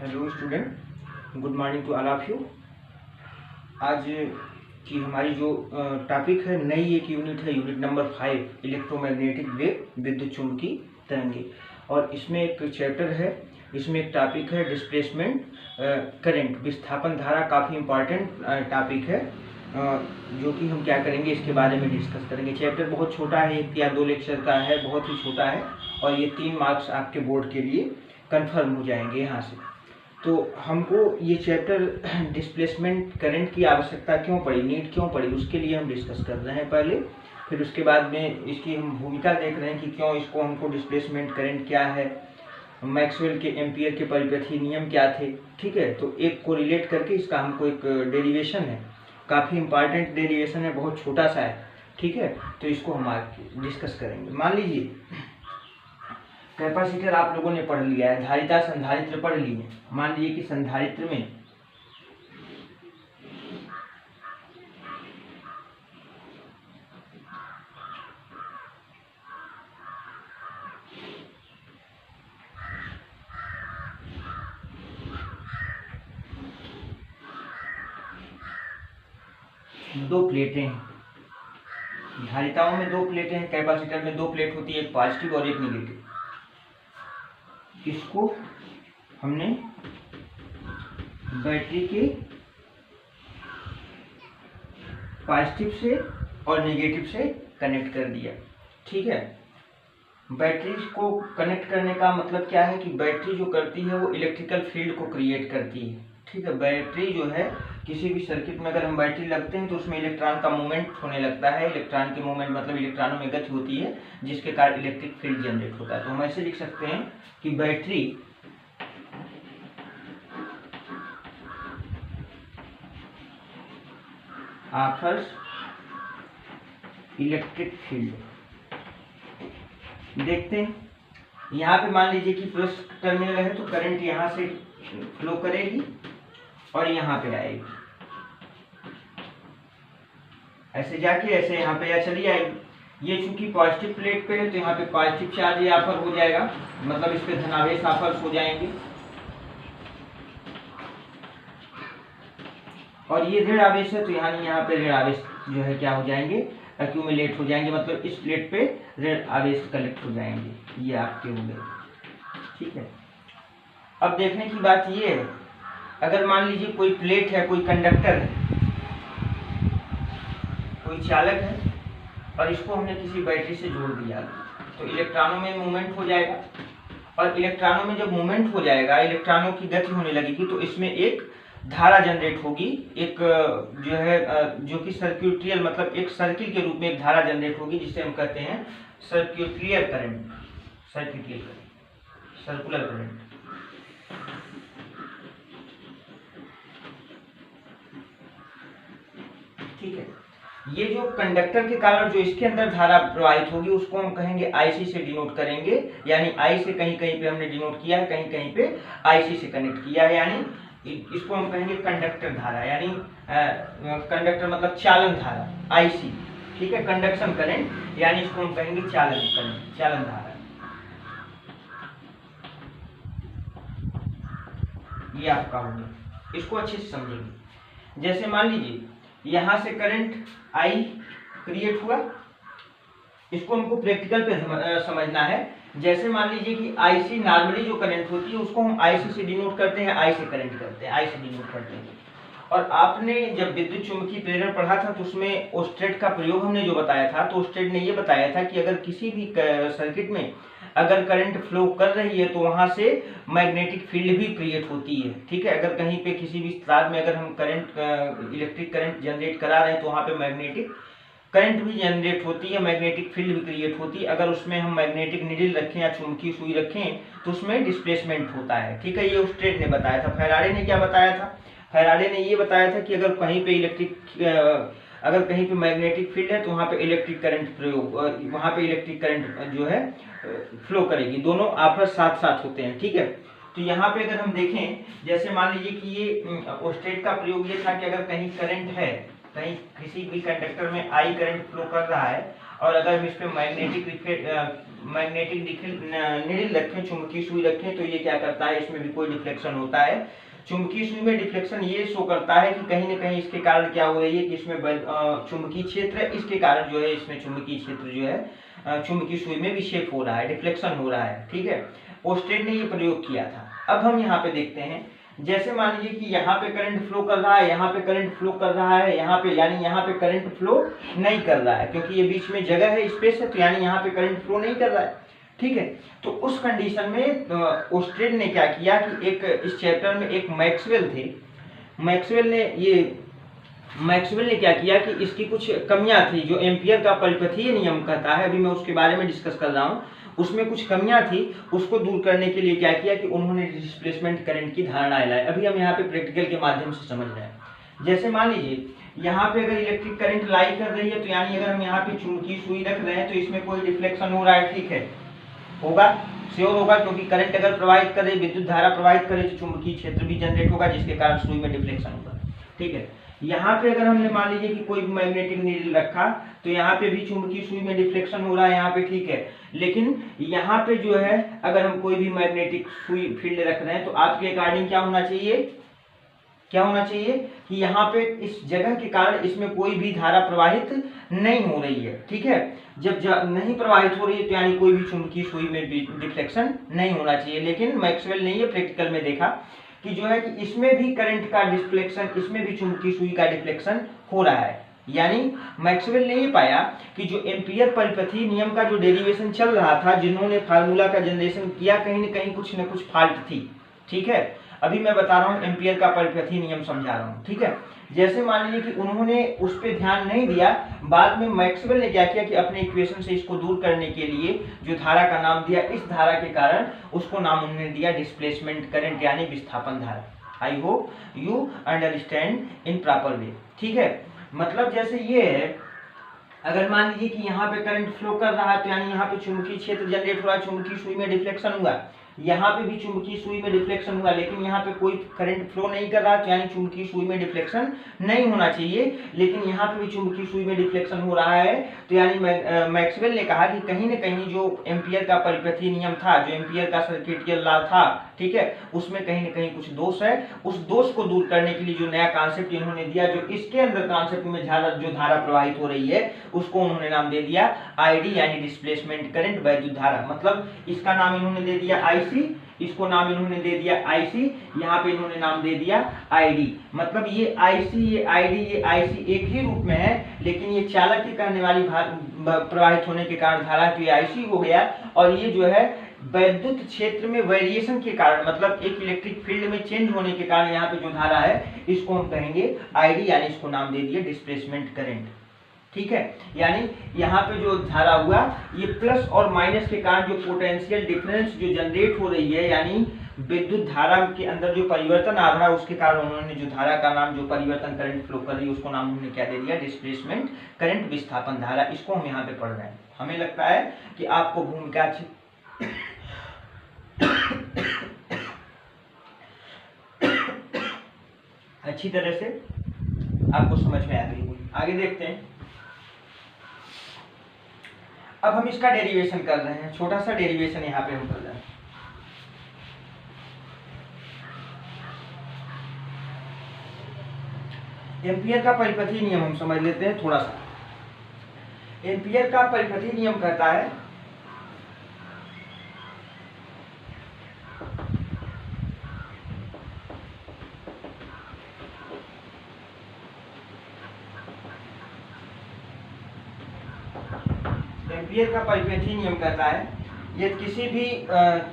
Hello student, good morning to all of you. आज की हमारी जो टॉपिक है, नई एक यूनिट है, यूनिट नंबर 5, इलेक्ट्रोमैग्नेटिक वेव, विद्युत चुंबकीय तरंगे। और इसमें एक चैप्टर है, इसमें एक टॉपिक है डिस्प्लेसमेंट करंट, विस्थापन धारा। काफ़ी इंपॉर्टेंट टॉपिक है, जो कि हम क्या करेंगे इसके बारे में डिस्कस करेंगे। चैप्टर बहुत छोटा है, 1 या 2 लेक्चर का है, बहुत ही छोटा है, और ये 3 मार्क्स आपके बोर्ड के लिए कंफर्म हो जाएंगे यहाँ से। तो हमको ये चैप्टर डिस्प्लेसमेंट करंट की आवश्यकता क्यों पड़ी, नीड क्यों पड़ी, उसके लिए हम डिस्कस कर रहे हैं पहले। फिर उसके बाद में इसकी हम भूमिका देख रहे हैं कि क्यों इसको हमको डिस्प्लेसमेंट करंट क्या है, मैक्सवेल के एम्पियर के परिपथीय नियम क्या थे। ठीक है, तो एक को रिलेट करके इसका हमको एक डेरिवेशन है, काफ़ी इंपॉर्टेंट डेरिवेशन है, बहुत छोटा सा है। ठीक है, तो इसको हम आज डिस्कस करेंगे। मान लीजिए कैपेसिटर आप लोगों ने पढ़ लिया है, धारिता संधारित्र पढ़ ली है। मान लीजिए कि संधारित्र में दो प्लेटें हैं, धारिताओं में 2 प्लेटें हैं, कैपेसिटर में 2 प्लेट होती है, एक पॉजिटिव और एक नेगेटिव। इसको हमने बैटरी के पॉजिटिव से और नेगेटिव से कनेक्ट कर दिया। ठीक है, बैटरी को कनेक्ट करने का मतलब क्या है कि बैटरी जो करती है वो इलेक्ट्रिकल फील्ड को क्रिएट करती है। ठीक है, बैटरी जो है, किसी भी सर्किट में अगर हम बैटरी लगते हैं तो उसमें इलेक्ट्रॉन का मूवमेंट होने लगता है। इलेक्ट्रॉन के मूवमेंट मतलब इलेक्ट्रॉनों में गति होती है, जिसके कारण इलेक्ट्रिक फील्ड जनरेट होता है। तो हम ऐसे लिख सकते हैं कि बैटरी ऑफर्स इलेक्ट्रिक फील्ड। देखते हैं, यहाँ पे मान लीजिए कि प्लस टर्मिनल है, तो करंट यहाँ से फ्लो करेगी और यहाँ पे आएगी, ऐसे जाके ऐसे यहाँ पे या चली आएगी। ये चूंकि पॉजिटिव प्लेट पे है तो यहाँ पे पॉजिटिव चार्ज ये ऑफर हो जाएगा, मतलब इस पे धनावेश ऑफर्स हो जाएंगे, और ये ऋण आवेश है तो यहाँ पे ऋण आवेश जो है क्या हो जाएंगे, एक्यूमुलेट हो जाएंगे, मतलब इस प्लेट पे ऋण आवेश कलेक्ट हो जाएंगे। ये आपके हो गए। ठीक है, अब देखने की बात ये है, अगर मान लीजिए कोई प्लेट है, कोई कंडक्टर है, कोई चालक है, और इसको हमने किसी बैटरी से जोड़ दिया, तो इलेक्ट्रॉनों में मूवमेंट हो जाएगा, और इलेक्ट्रॉनों में जब मूवमेंट हो जाएगा, इलेक्ट्रॉनों की गति होने लगेगी, तो इसमें एक धारा जनरेट होगी, एक जो है जो कि सर्क्यूटरियल, मतलब एक सर्किल के रूप में एक धारा जनरेट होगी, जिसे हम कहते हैं सर्क्यूटरियल करंट, सर्कुलर करंट। ठीक है, ये जो कंडक्टर के कारण जो इसके अंदर धारा प्रवाहित होगी उसको हम कहेंगे आईसी से डिनोट करेंगे, यानी आई से कहीं कहीं पे हमने डिनोट किया है, कहीं कहीं पे आईसी से कनेक्ट किया है, यानी इसको हम कहेंगे कंडक्टर धारा, यानी कंडक्टर मतलब चालन धारा, आईसी। ठीक है, कंडक्शन करंट, यानी इसको हम कहेंगे चालन करंट, चालन धारा। ये आपका हो गया, इसको अच्छे से समझेंगे। जैसे मान लीजिए यहाँ से करंट आई क्रिएट हुआ, इसको हमको प्रैक्टिकल पे समझना है। जैसे मान लीजिए कि आईसी नॉर्मली जो करंट होती है उसको हम आईसी से डिनोट करते हैं, आई से करंट करते हैं, आई से डिनोट करते हैं। और आपने जब विद्युत चुम्बकीय प्रेरण पढ़ा था तो उसमें ओस्टेट का प्रयोग हमने जो बताया था, तो ओस्टेट ने ये बताया था कि अगर किसी भी सर्किट में अगर करंट फ्लो कर रही है तो वहां से मैग्नेटिक फील्ड भी क्रिएट होती है। ठीक है, अगर कहीं पे किसी भी तार में अगर हम करंट इलेक्ट्रिक करंट जनरेट करा रहे हैं तो वहां पे मैग्नेटिक करंट भी जनरेट होती है, मैग्नेटिक फील्ड भी क्रिएट होती है। अगर उसमें हम मैग्नेटिक निडल रखें या चुंबकीय सुई रखें तो उसमें डिस्प्लेसमेंट होता है। ठीक है, ये ओस्टेट ने बताया था। फैराडे ने क्या बताया था, फैराडे ने ये बताया था कि अगर कहीं पे अगर कहीं पे मैग्नेटिक फील्ड है तो वहाँ पे इलेक्ट्रिक करंट प्रयोग, वहाँ पे इलेक्ट्रिक करंट जो है फ्लो करेगी, दोनों आपस साथ साथ होते हैं। ठीक है, तो यहाँ पे अगर हम देखें, जैसे मान लीजिए कि ये ओस्टेट का प्रयोग ये था कि अगर कहीं करंट है, कहीं किसी भी कंडक्टर में आई करंट फ्लो कर रहा है और अगर हम इस पे मैग्नेटिक नीडल रखें, चुंबकीय सुई रखें, तो ये क्या करता है, इसमें भी कोई डिफ्लेक्शन होता है। चुंबकीय सुई में डिफ्लेक्शन ये शो करता है कि कहीं ना कहीं इसके कारण क्या हो रही है कि इसमें चुंबकीय क्षेत्र है, इसके कारण जो है इसमें चुंबकीय क्षेत्र जो है चुंबकीय सुई में विक्षेप हो रहा है, डिफ्लेक्शन हो रहा है। ठीक है, ओस्टेड ने ये प्रयोग किया था। अब हम यहाँ पे देखते हैं, जैसे मान लीजिए कि यहाँ पे करंट फ्लो कर रहा है, यहाँ पे करंट फ्लो कर रहा है, यहाँ पे यानी यहाँ पे करंट फ्लो नहीं कर रहा है, क्योंकि ये बीच में जगह है, स्पेस है, तो यानी यहाँ पे करंट फ्लो नहीं कर रहा है। ठीक है, तो उस कंडीशन में ओस्टेड ने क्या किया कि एक इस चैप्टर में एक मैक्सवेल थे, मैक्सवेल ने क्या किया कि इसकी कुछ कमियां थी, जो एम्पियर का परिपथीय नियम कहता है, अभी मैं उसके बारे में डिस्कस कर रहा हूँ, उसमें कुछ कमियां थी, उसको दूर करने के लिए क्या किया कि उन्होंने डिस्प्लेसमेंट करंट की धारणा लाई। अभी हम यहाँ पे प्रैक्टिकल के माध्यम से समझ रहे हैं। जैसे मान लीजिए यहाँ पे अगर इलेक्ट्रिक करंट लाई कर रही है, तो यानी अगर हम यहाँ पे चुंबकीय सुई रख रहे हैं तो इसमें कोई डिफ्लेक्शन हो रहा है। ठीक है, होगा, श्योर होगा, क्योंकि करंट अगर प्रवाहित करे, विद्युत धारा प्रवाहित करे, तो चुंबकीय क्षेत्र भी जनरेट होगा, जिसके कारण सुई में डिफ्लेक्शन होगा। ठीक है, यहाँ पे अगर हमने मान लीजिए कि कोई मैग्नेटिक नीडल रखा, तो यहाँ पे भी चुंबकीय सुई में डिफ्लेक्शन हो रहा है यहाँ पे। ठीक है, लेकिन यहाँ पे जो है अगर हम कोई भी मैग्नेटिक सुई फील्ड रख रहे हैं, तो आपके अकॉर्डिंग क्या होना चाहिए कि यहाँ पे इस जगह के कारण इसमें कोई भी धारा प्रवाहित नहीं हो रही है। ठीक है, जब नहीं प्रवाहित हो रही है, तो यानी कोई भी चुंबकीय सुई में डिफ्लेक्शन नहीं होना चाहिए। लेकिन मैक्सवेल ने ये प्रैक्टिकल में देखा कि जो है कि इसमें भी करंट का डिफ्लेक्शन, इसमें भी चुंबकीय सुई का डिफ्लेक्शन हो रहा है। यानी मैक्सवेल ने ये पाया कि जो एम्पियर परिपथीय नियम का जो डेरिवेशन चल रहा था, जिन्होंने फार्मूला का जनरेशन किया, कहीं ना कहीं कुछ न कुछ फॉल्ट थी। ठीक है, अभी मैं बता रहा हूँ, एम्पियर का परिपथीय नियम समझा रहा हूँ। ठीक है, जैसे मान लीजिए कि उन्होंने उस पर ध्यान नहीं दिया, बाद में मैक्सवेल ने क्या किया कि अपने इक्वेशन से इसको दूर करने के लिए जो धारा का नाम दिया, इस धारा के कारण उसको नाम उन्होंने दिया डिस्प्लेसमेंट करंट, यानी विस्थापन धारा। I hope you understand in proper way. ठीक है, मतलब जैसे ये है, अगर मान लीजिए कि यहाँ पे करंट फ्लो कर रहा है, तो यानी यहाँ पे चुंबकीय क्षेत्र जनरेट हो रहा है, चुंबकीय सुई में डिफ्लेक्शन हुआ, यहाँ पे भी चुंबकीय सुई में डिफ्लेक्शन हुआ, लेकिन यहाँ पे कोई करंट फ्लो नहीं कर रहा, तो यानी चुंबकीय सुई में डिफ्लेक्शन नहीं होना चाहिए, लेकिन यहाँ पे भी चुंबकीय सुई में डिफ्लेक्शन हो रहा है, तो यानी मैक्सवेल ने कहा कि कहीं न कहीं जो एम्पियर का परिपथीय नियम था, जो एम्पियर का सर्किटियल लॉ था, ठीक है, उसमें कहीं न कहीं कुछ दोष है। उस दोष को दूर करने के लिए जो नया कॉन्सेप्ट इन्होंने दिया, जो इसके अंदर कॉन्सेप्ट में जो धारा प्रवाहित हो रही है, उसको उन्होंने नाम दे दिया आईडी, यानी डिस्प्लेसमेंट करंट, वैद्युत धारा। मतलब इसका नाम इन्होंने दे दिया आईसी, इसको नाम इन्होंने दे दिया आईसी, यहाँ पे इन्होंने नाम दे दिया आईडी। मतलब ये आईसी, ये आईडी, ये आईसी एक ही रूप में है, लेकिन ये चालक की करने वाली प्रवाहित होने के कारण धारा, तो ये आईसी हो गया, और ये जो है वैद्युत क्षेत्र में वेरिएशन के कारण, मतलब एक इलेक्ट्रिक फील्ड में चेंज होने के कारण यहाँ पे जो धारा है, इसको हम कहेंगे आईडी, यानी इसको नाम दे दिए डिस्प्लेसमेंट करंट। ठीक है, यानी यहाँ पे जो धारा हुआ, ये प्लस और माइनस के कारण जो पोटेंशियल डिफरेंस जो जनरेट हो रही है, यानी विद्युत धारा के अंदर जो परिवर्तन आ रहा है, उसके कारण उन्होंने जो धारा का नाम, जो परिवर्तन करंट फ्लो कर रही है, उसको नाम उन्होंने क्या दे दिया, डिस्प्लेसमेंट करंट, विस्थापन धारा। इसको हम यहाँ पे पढ़ रहे हैं। हमें लगता है कि आपको भूमिका अच्छी तरह से आपको समझ में आ गई होगी। आगे देखते हैं। अब हम इसका डेरिवेशन कर रहे हैं, छोटा सा डेरिवेशन यहाँ पे हम कर रहे हैं। एम्पियर का परिपथीय नियम हम समझ लेते हैं थोड़ा सा। एम्पियर का परिपथीय नियम कहता है एम्पियर का परिपथीय नियम कहता है, यदि किसी भी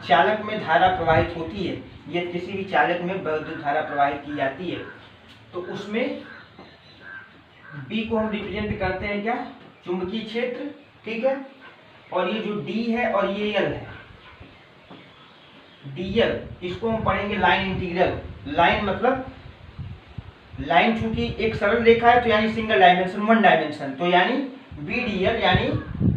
चालक में धारा प्रवाहित होती है, यदि किसी भी चालक में विद्युत धारा प्रवाहित की जाती है, तो उसमें B को हम रिप्रेजेंट करते हैं क्या, चुंबकीय क्षेत्र। ठीक है, और ये जो D है और ये L है, DL, इसको हम पढ़ेंगे लाइन इंटीग्रल। लाइन मतलब लाइन चूंकि एक सरल रेखा है, तो यानी सिंगल डायमेंशन, वन डायमेंशन, तो यानी BDL, यानी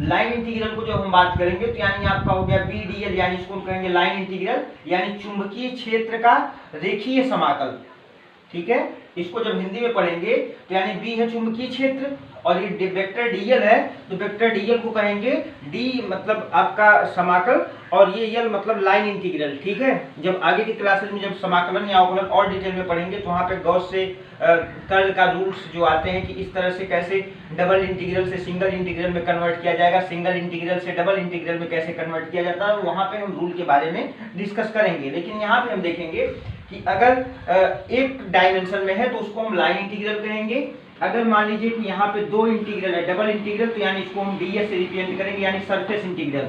लाइन इंटीग्रल को जब हम बात करेंगे, तो यानी आपका हो गया BDL, यानी इसको हम कहेंगे लाइन इंटीग्रल, यानी चुंबकीय क्षेत्र का रेखीय समाकल। ठीक है। इसको जब हिंदी में पढ़ेंगे तो यानी बी है चुंबकीय क्षेत्र और ये वेक्टर डीएल है, तो वेक्टर डीएल को कहेंगे डी मतलब आपका समाकल और ये यल मतलब लाइन इंटीग्रल, ठीक है। जब आगे की क्लासेस में जब समाकलन या अवकलन और डिटेल में पढ़ेंगे तो वहाँ पे गॉस से कर्ल का रूल्स जो आते हैं कि इस तरह से कैसे डबल इंटीग्रल से सिंगल इंटीग्रल में कन्वर्ट किया जाएगा, सिंगल इंटीग्रल से डबल इंटीग्रल में कैसे कन्वर्ट किया जाता है, वहाँ पे हम रूल के बारे में डिस्कस करेंगे। लेकिन यहाँ पे हम देखेंगे कि अगर एक डायमेंशन में है तो उसको हम लाइन इंटीग्रल कहेंगे। अगर मान लीजिए कि यहाँ पे दो इंटीग्रल है डबल इंटीग्रल, तो यानी इसको हम डीएस से रिप्रेजेंट करेंगे यानी सरफेस इंटीग्रल,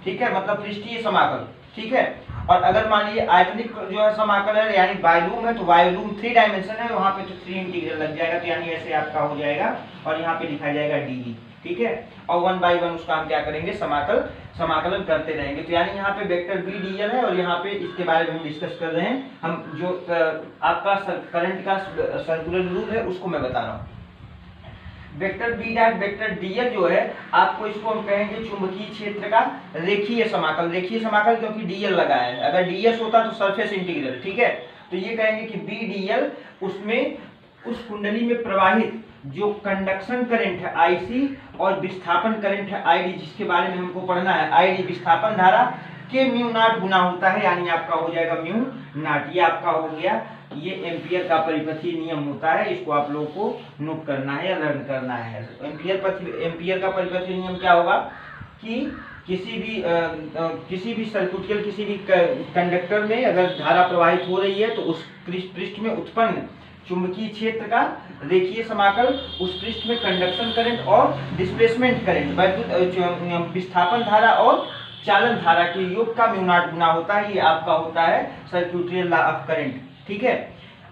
ठीक है, मतलब पृष्ठीय समाकल, ठीक है। और अगर मान लीजिए आयतनिक जो है समाकल है यानी वॉल्यूम है, तो वॉल्यूम 3 डायमेंशन है, वहाँ पे तो 3 इंटीग्रल लग जाएगा, तो यानी ऐसे आपका हो जाएगा और यहाँ पे लिखा जाएगा डी, ठीक है। और 1 बाई 1 उसका हम क्या करेंगे समाकलन करते रहेंगे। तो यानी यहाँ पे वेक्टर बी डीएल है और यहाँ पे इसके बारे में हम डिस्कस कर रहे हैं। हम जो आपका करंट का सर्कुलर रूल है उसको मैं बता रहा हूँ। Vector B dot vector dl जो है आपको इसको हम कहेंगे चुंबकीय क्षेत्र का रेखीय समाकल। रेखीय समाकल क्योंकि डीएल लगा है, अगर डीएस होता तो सरफेस इंटीग्रल, ठीक है। तो ये कहेंगे कि बी डीएल उसमें उस कुंडली में प्रवाहित जो कंडक्शन करंट है आईसी और विस्थापन करंट है आईडी, जिसके बारे में हमको पढ़ना है, आईडी विस्थापन धारा के म्यू नॉट गुना होता है, यानी आपका हो जाएगा म्यू नॉट। ये आपका हो गया, ये एम्पियर का परिपथीय नियम होता है, इसको आप लोगों को नोट करना है या लर्न करना है। एम्पियर का परिपथीय नियम क्या होगा कि किसी भी सर्किट किसी भी कंडक्टर में अगर धारा प्रवाहित हो रही है तो उस पृष्ठ में उत्पन्न चुंबकीय क्षेत्र का रेखीय समाकल उस पृष्ठ में कंडक्शन करंट और डिस्प्लेसमेंट करंट विस्थापन धारा और चालन धारा के योग का म्यू नॉट गुना होता है। ये आपका होता है सर्क्यूटरी लॉ ऑफ करंट, ठीक है।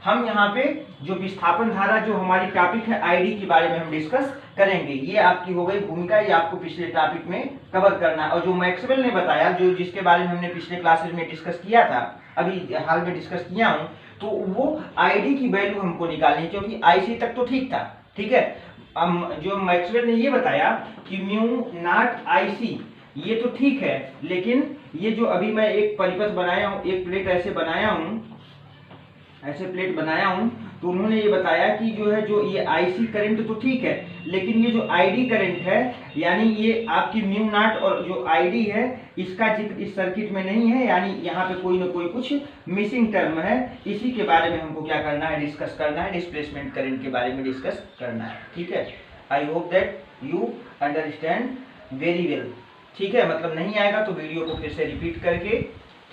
हम यहाँ पे जो विस्थापन धारा जो हमारी टॉपिक है आईडी के बारे में हम डिस्कस करेंगे। ये आपकी हो गई भूमिका, ये आपको पिछले टॉपिक में कवर करना है। और जो मैक्सवेल ने बताया, जो जिसके बारे में हमने पिछले क्लासेस में डिस्कस किया था, अभी हाल में डिस्कस किया हूँ, तो वो आईडी की वैल्यू हमको निकालनी है, क्योंकि आईसी तक तो ठीक था, ठीक है। जो मैक्सवेल ने ये बताया कि म्यू नॉट आईसी ये तो ठीक है, लेकिन ये जो अभी मैं एक परिपथ बनाया हूँ, एक प्लेट ऐसे बनाया हूँ, ऐसे प्लेट बनाया हूँ, तो उन्होंने ये बताया कि जो है जो ये आईसी करंट तो ठीक है, लेकिन ये जो आईडी करंट है यानी ये आपकी म्यू नॉट और जो आईडी है इसका जिक्र इस सर्किट में नहीं है, यानी यहाँ पे कोई ना कोई कुछ मिसिंग टर्म है। इसी के बारे में हमको क्या करना है, डिस्कस करना है, डिस्प्लेसमेंट करंट के बारे में डिस्कस करना है, ठीक है। I hope that you understand very well, ठीक है। मतलब नहीं आएगा तो वीडियो को फिर से रिपीट करके,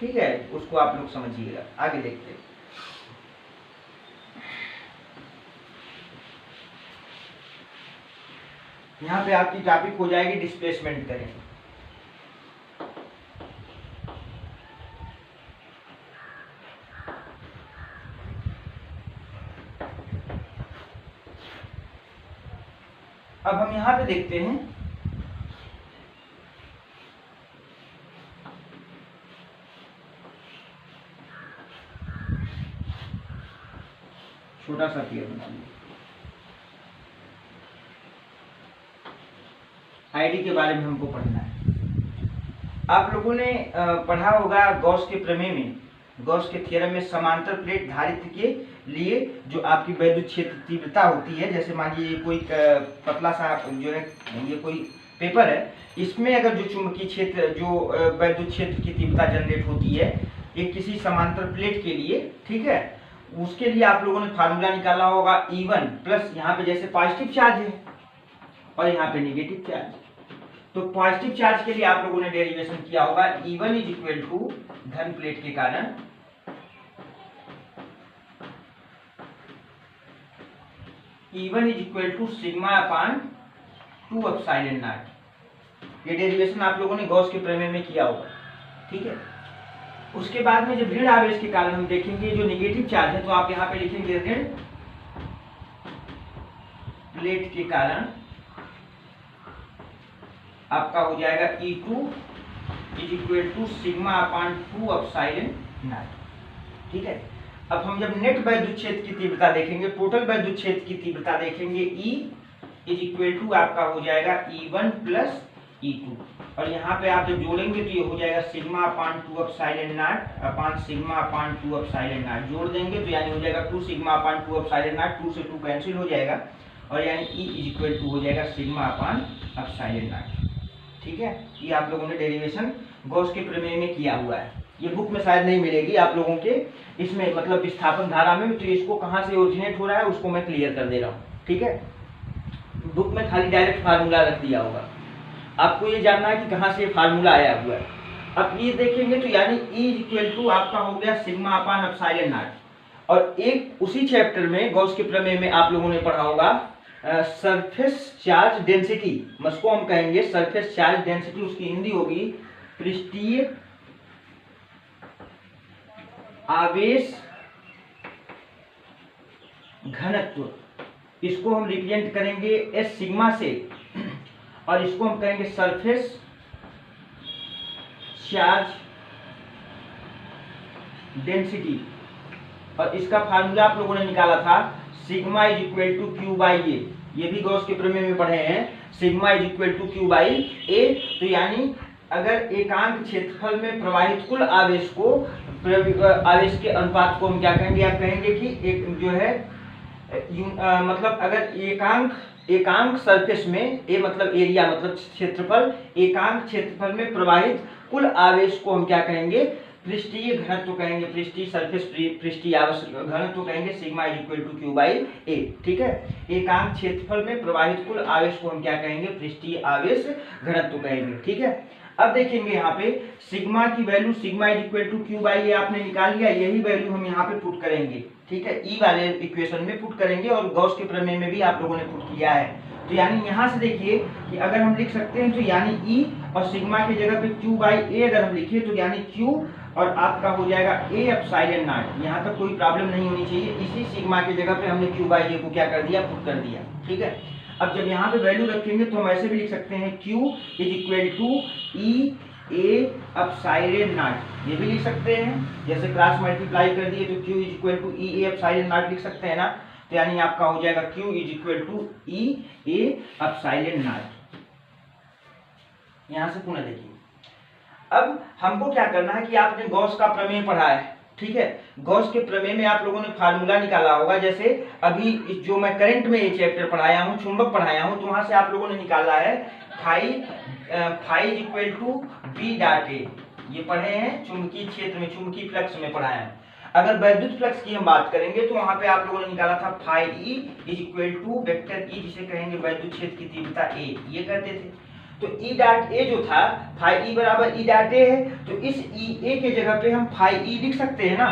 ठीक है, उसको आप लोग समझिएगा। आगे देखते हैं। यहाँ पे आपकी टॉपिक हो जाएगी डिस्प्लेसमेंट करंट। अब हम यहाँ पे देखते हैं छोटा सा पेयर बना लिया। आईडी के बारे में हमको पढ़ना है। आप लोगों ने पढ़ा होगा गॉस के प्रमेय में, गॉस के थ्योरम में समांतर प्लेट धारित्र के लिए जो आपकी वैद्युत क्षेत्र तीव्रता होती है, जैसे मान लीजिए कोई पतला सा जो है ये कोई पेपर है, इसमें अगर जो चुंबकीय क्षेत्र जो वैद्युत क्षेत्र की तीव्रता जनरेट होती है एक किसी समांतर प्लेट के लिए, ठीक है, उसके लिए आप लोगों ने फार्मूला निकाला होगा E1 प्लस यहाँ पे जैसे पॉजिटिव चार्ज है और यहाँ पे नेगेटिव चार्ज, तो पॉजिटिव चार्ज के लिए आप लोगों ने डेरिवेशन किया होगा E1 इज इक्वल टू धन प्लेट के कारण E1 is equal to sigma upon 2 epsilon naught. ये डेरिवेशन आप लोगों ने गॉस के प्रमेय में किया होगा, ठीक है। उसके बाद में जब ऋण आवेश के कारण हम देखेंगे जो नेगेटिव चार्ज है, तो आप यहाँ पे लिखेंगे ऋण प्लेट के कारण आपका हो जाएगा E2 is equal to sigma upon 2 epsilon naught, ठीक है। अब हम जब नेट वैद्युत क्षेत्र की तीव्रता देखेंगे, टोटल वैद्युत क्षेत्र की तीव्रता देखेंगे, E इज इक्वल टू आपका हो जाएगा E1 प्लस E2, और यहाँ पे आप जब जोड़ेंगे तो ये हो जाएगा sigma upon 2 epsilon not upon sigma upon 2 epsilon not. जोड़ देंगे तो यानी हो जाएगा 2 सिग्मा अपान 2 एप्सिलॉन नॉट, 2 से 2 कैंसिल हो जाएगा और यानी E इज इक्वल टू हो जाएगा सिग्मा अपान एप्सिलॉन नॉट। ठीक है, ये आप लोगों ने डेरिवेशन गॉस के प्रमेय में किया हुआ है। ये बुक में शायद नहीं मिलेगी आप लोगों के इसमें, मतलब विस्थापन धारा में। तो इसको कहाँ से ओरिजिनेट हो रहा है उसको मैं क्लियर कर दे रहा हूँ। ठीक है, बुक में खाली डायरेक्ट फार्मूला रख दिया होगा, आपको ये जानना है कि कहाँ से ये फार्मूला आया हुआ है। अब ये देखेंगे तो यानी E इक्वल टू आपका हो गया सिग्मा अपान एप्सिलॉन नॉट। और एक उसी चैप्टर में गॉस के प्रमेय में आप लोगों ने पढ़ा होगा सरफेस चार्ज डेंसिटी, उसको हम कहेंगे सरफेस चार्ज डेंसिटी, उसकी हिंदी होगी पृष्ठीय आवेश घनत्व। इसको हम रिप्रेजेंट करेंगे एस सिग्मा से और इसको हम कहेंगे सरफेस चार्ज डेंसिटी। और इसका फार्मूला आप लोगों ने निकाला था sigma is equal to Q by A, ये भी गॉस के प्रमेय में पढ़े हैं, sigma is equal to Q by A. तो यानी अगर एकांक क्षेत्रफल में प्रवाहित कुल आवेश को, आवेश के अनुपात को हम क्या कहेंगे, आप कहेंगे कि एक जो है मतलब अगर एकांक सरफेस में, ए मतलब एरिया मतलब क्षेत्रफल, एकांक क्षेत्रफल में प्रवाहित कुल आवेश को हम क्या कहेंगे, पृष्ठीय घनत्व कहेंगे, पृष्ठीय सरफेस पृष्ठीय आवेश घनत्व कहेंगे sigma is equal to Q by A. ठीक है, एकांक क्षेत्रफल में प्रवाहित कुल आवेश को हम क्या कहेंगे, पृष्ठीय आवेश घनत्व कहेंगे। ठीक है, अब देखेंगे यहाँ पे सिग्मा की value, sigma is equal to Q by A आपने निकाल लिया, यही वैल्यू हम यहाँ पे पुट करेंगे। ठीक है, ई वाले इक्वेशन में पुट करेंगे और गॉस के प्रमेय में भी आप लोगों ने पुट किया है। तो यानी यहाँ से देखिए कि अगर हम लिख सकते हैं तो यानी ई और सिग्मा की जगह पे क्यू बाई ए अगर हम लिखे तो यानी क्यू और आपका हो जाएगा ए एप्सिलॉन नॉट। यहाँ तक कोई प्रॉब्लम नहीं होनी चाहिए, इसी सिग्मा की जगह पे हमने क्यू बाई ए को क्या कर दिया, पुट कर दिया। ठीक है, अब जब यहाँ पे वैल्यू रखेंगे तो हम ऐसे भी लिख सकते हैं Q is equal to E A epsilon naught, ये भी लिख सकते हैं। जैसे क्रॉस मल्टीप्लाई कर दिए तो Q is equal to E A epsilon naught लिख सकते हैं ना। तो यानी आपका हो जाएगा Q is equal to E A epsilon naught. यहां से पुनः देखिए, अब हमको क्या करना है कि आपने गॉस का प्रमेय पढ़ा है। ठीक है, गॉस के प्रमेय में आप लोगों ने फार्मूला निकाला होगा। जैसे अभी जो मैं करंट में ये चैप्टर पढ़ाया हूँ, चुंबक पढ़ाया हूँ, तो वहां से आप लोगों ने निकाला है phi equal to B dot A, ये पढ़े हैं चुंबकीय क्षेत्र में, चुंबकीय फ्लक्स में पढ़ाया है। अगर वैद्युत फ्लक्स की हम बात करेंगे तो वहां पे आप लोगों ने निकाला था phi E is equal to vector E, जिसे कहेंगे वैद्युत क्षेत्र की तीव्रता ए, ये कहते थे। तो ई डॉट ए जो था, फाई ई बराबर ई डॉट ए है, तो इस ई ए के जगह पे हम फाई ई लिख सकते हैं ना,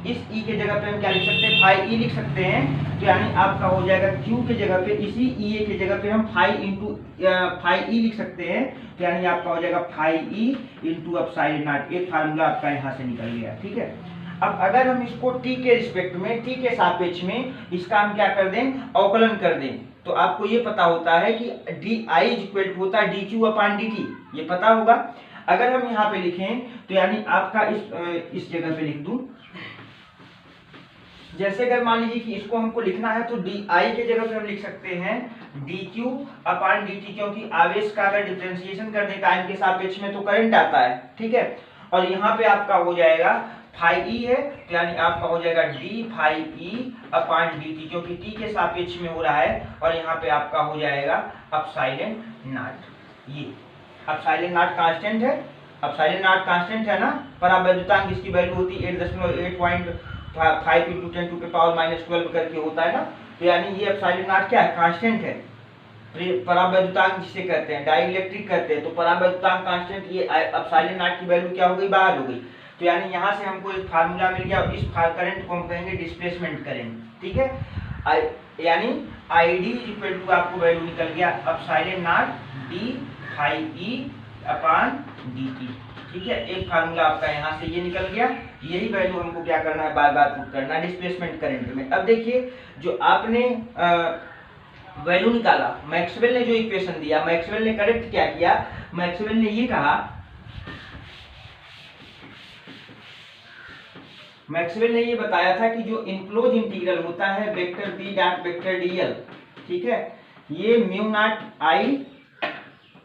इस ई के जगह पे हम क्या लिख सकते हैं, फाई ई लिख सकते हैं। तो यानी आपका हो जाएगा क्यू के जगह पे, इसी ई ए के जगह पे हम फाई इंटू फाई ई लिख सकते हैं। तो यानी आपका हो जाएगा phi E into epsilon naught. एक फार्मूला आपका यहाँ से निकल गया। ठीक है, अब अगर हम इसको टी के रिस्पेक्ट में, टी के सापेक्ष में इसका हम क्या कर दें, अवकलन कर दें, तो आपको ये पता होता है कि डी आई इक्वल टू होता है डी क्यू अपान डी टी, ये पता होगा। अगर हम यहाँ पे लिखें तो यानी आपका इस जगह पे लिख दूं, जैसे अगर मान लीजिए कि इसको हमको लिखना है तो डी आई के जगह पे हम लिख सकते हैं डी क्यू अपान डी टी, क्योंकि आवेश का अगर डिफरेंशिएशन करने टाइम के सापेक्ष में तो करंट आता है। ठीक है, और यहाँ पे आपका हो जाएगा फाई ई है, तो यानी आपका हो जाएगा D phi E upon D T, क्योंकि टी के सापेक्ष में हो रहा है, और यहाँ पे आपका हो जाएगा एप्सिलॉन नॉट। ये एप्सिलॉन नॉट कांस्टेंट है, एप्सिलॉन नॉट कांस्टेंट है ना, परावैद्युतांक इसकी वैल्यू होती है 8.8.5 इंटू 10 टू द पावर -12 करके होता है ना। तो यानी ये एप्सिलॉन नॉट क्या है, कांस्टेंट है, परावैद्युतांक जिसे कहते हैं, डाइइलेक्ट्रिक कहते हैं। तो परावैद्युतांक कांस्टेंट, ये एप्सिलॉन नॉट की वैल्यू क्या हो गई, बाहर हो गई। तो यानी यहाँ से हमको एक फार्मूला मिल गया, और इस करंट को हम कहेंगे डिस्प्लेसमेंट करंट। ठीक है, यानी आई डी इक्वल टू आपको वैल्यू निकल गया epsilon naught D phi E upon D T. ठीक है, एक फार्मूला आपका यहाँ से ये निकल गया। यही वैल्यू हमको क्या करना है, बार बार पुट करना है डिस्प्लेसमेंट करंट में। अब देखिए, जो आपने वैल्यू निकाला, मैक्सवेल ने जो इक्वेशन दिया, मैक्सवेल ने करेक्ट क्या किया, मैक्सवेल ने ये कहा, मैक्सवेल ने ये बताया था कि जो इनक्लोज इंटीग्रल होता है vector B dot vector dl, ठीक है, ये म्यू नॉट आई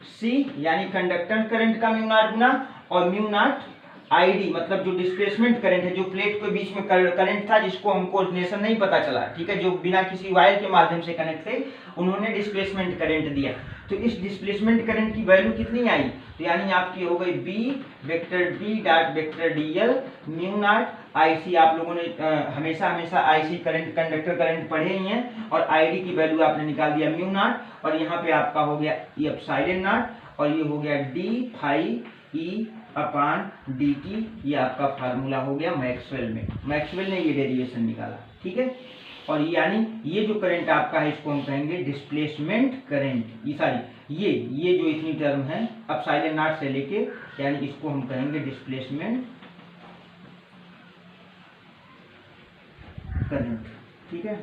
सी यानी कंडक्टर करंट का म्यू नॉट गुना और म्यू नॉट आईडी मतलब जो डिस्प्लेसमेंट करंट है, जो प्लेट के बीच में करंट था जिसको हमको नेशन नहीं पता चला, ठीक है, जो बिना किसी वायर के माध्यम से कनेक्ट थे, उन्होंने डिस्प्लेसमेंट करंट दिया। तो इस डिस्प्लेसमेंट करंट की वैल्यू कितनी आई, तो यानी आपकी हो गई B vector D dot vector dl mu naught IC. आप लोगों ने हमेशा आईसी करंट कंडक्टर करंट पढ़े ही हैं, और आईडी की वैल्यू आपने निकाल दिया म्यू नॉट, और यहाँ पे आपका हो गया एप्सिलॉन नॉट, और ये हो गया D phi E upon D T. ये आपका फार्मूला हो गया मैक्सवेल में, मैक्सवेल ने ये डेरिवेशन निकाला, ठीक है। और यानी ये जो करंट आपका है इसको हम कहेंगे डिस्प्लेसमेंट करंट, ये जो इतनी टर्म है एप्सिलॉन नॉट से लेके, यानी इसको हम कहेंगे डिस्प्लेसमेंट करंट, ठीक है।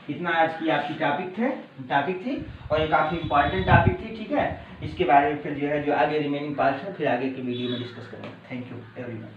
इतना आज की आपकी टॉपिक थी और ये काफ़ी इंपॉर्टेंट टॉपिक थी, ठीक है। इसके बारे में फिर जो है जो आगे रिमेनिंग पार्ट है फिर आगे की वीडियो में डिस्कस करेंगे। Thank you everyone.